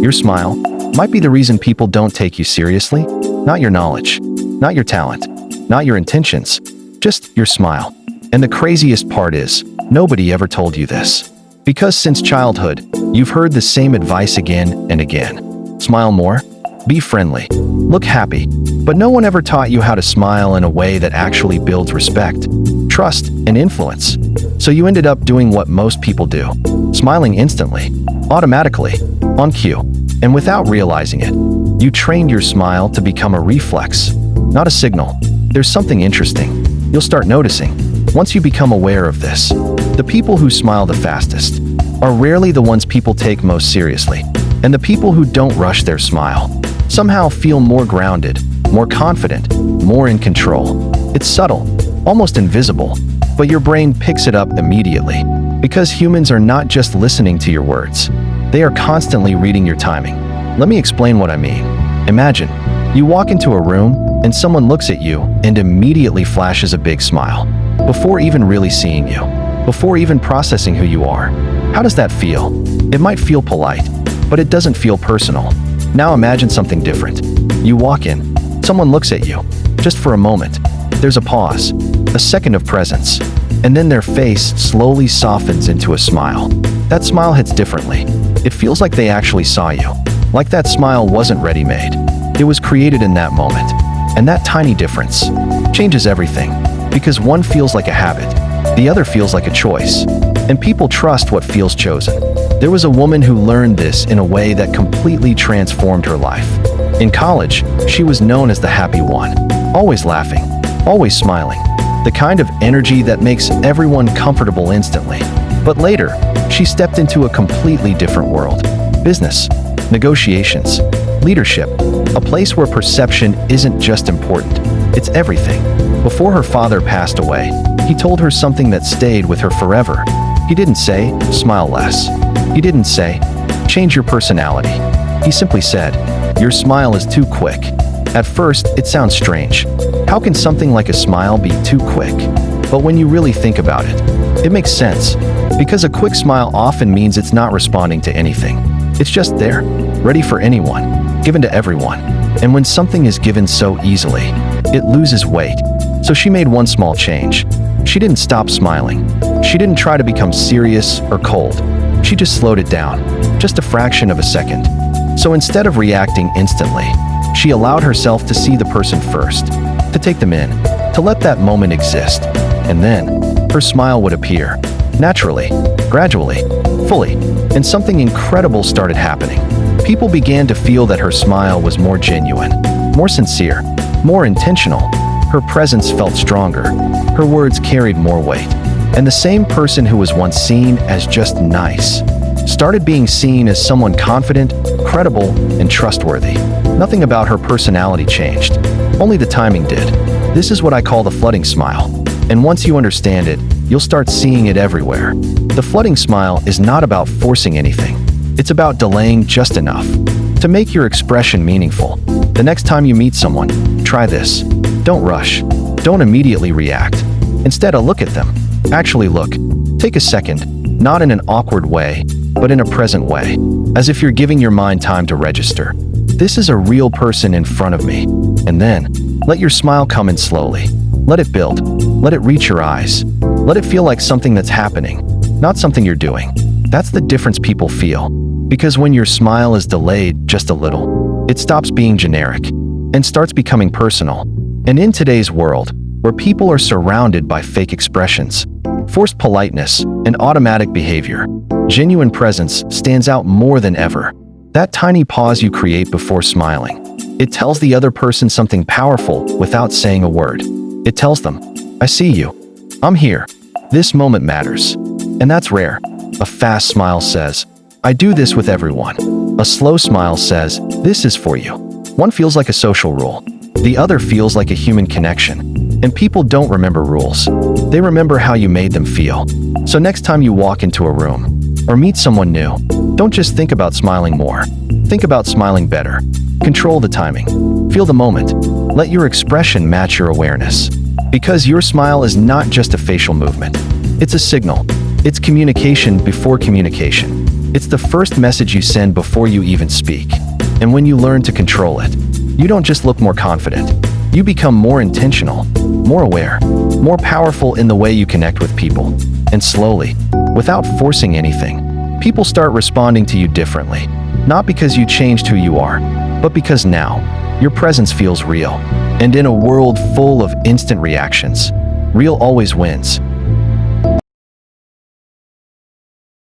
Your smile might be the reason people don't take you seriously. Not your knowledge, not your talent, not your intentions, just your smile. And the craziest part is, nobody ever told you this. Because since childhood, you've heard the same advice again and again. Smile more, be friendly, look happy. But no one ever taught you how to smile in a way that actually builds respect, trust, and influence. So you ended up doing what most people do, smiling instantly, automatically, on cue, and without realizing it. You trained your smile to become a reflex, not a signal. There's something interesting you'll start noticing once you become aware of this. The people who smile the fastest are rarely the ones people take most seriously, and the people who don't rush their smile somehow feel more grounded, more confident, more in control. It's subtle, almost invisible, but your brain picks it up immediately, because humans are not just listening to your words, they are constantly reading your timing. Let me explain what I mean. Imagine you walk into a room and someone looks at you and immediately flashes a big smile, before even really seeing you, before even processing who you are. How does that feel? It might feel polite, but it doesn't feel personal. Now imagine something different. You walk in, someone looks at you. Just for a moment, there's a pause, a second of presence, and then their face slowly softens into a smile. That smile hits differently. It feels like they actually saw you, like that smile wasn't ready-made. It was created in that moment. And that tiny difference changes everything, because one feels like a habit, the other feels like a choice, and people trust what feels chosen. There was a woman who learned this in a way that completely transformed her life. In college, she was known as the happy one, always laughing, always smiling, the kind of energy that makes everyone comfortable instantly. But later, she stepped into a completely different world. Business, negotiations, leadership, a place where perception isn't just important, it's everything. Before her father passed away, he told her something that stayed with her forever. He didn't say, smile less. He didn't say, change your personality. He simply said, your smile is too quick. At first, it sounds strange. How can something like a smile be too quick? But when you really think about it, it makes sense. Because a quick smile often means it's not responding to anything. It's just there, ready for anyone, given to everyone. And when something is given so easily, it loses weight. So she made one small change. She didn't stop smiling. She didn't try to become serious or cold. She just slowed it down, just a fraction of a second. So instead of reacting instantly, she allowed herself to see the person first, to take them in, to let that moment exist. And then, her smile would appear, naturally, gradually, fully, and something incredible started happening. People began to feel that her smile was more genuine, more sincere, more intentional. Her presence felt stronger. Her words carried more weight. And the same person who was once seen as just nice started being seen as someone confident, credible, and trustworthy. Nothing about her personality changed. Only the timing did. This is what I call the flooding smile. And once you understand it, you'll start seeing it everywhere. The flooding smile is not about forcing anything. It's about delaying just enough to make your expression meaningful. The next time you meet someone, try this. Don't rush. Don't immediately react. Instead, look at them. Actually look. Take a second, not in an awkward way, but in a present way, as if you're giving your mind time to register. This is a real person in front of me. And then, let your smile come in slowly. Let it build. Let it reach your eyes. Let it feel like something that's happening, not something you're doing. That's the difference people feel. Because when your smile is delayed just a little, it stops being generic and starts becoming personal. And in today's world, where people are surrounded by fake expressions, forced politeness, and automatic behavior, genuine presence stands out more than ever. That tiny pause you create before smiling, it tells the other person something powerful without saying a word. It tells them, I see you. I'm here. This moment matters. And that's rare. A fast smile says, I do this with everyone. A slow smile says, this is for you. One feels like a social rule. The other feels like a human connection. And people don't remember rules. They remember how you made them feel. So next time you walk into a room or meet someone new, don't just think about smiling more. Think about smiling better. Control the timing. Feel the moment. Let your expression match your awareness. Because your smile is not just a facial movement. It's a signal. It's communication before communication. It's the first message you send before you even speak. And when you learn to control it, you don't just look more confident. You become more intentional, more aware, more powerful in the way you connect with people. And slowly, without forcing anything, people start responding to you differently. Not because you changed who you are, but because now, your presence feels real. And in a world full of instant reactions, real always wins.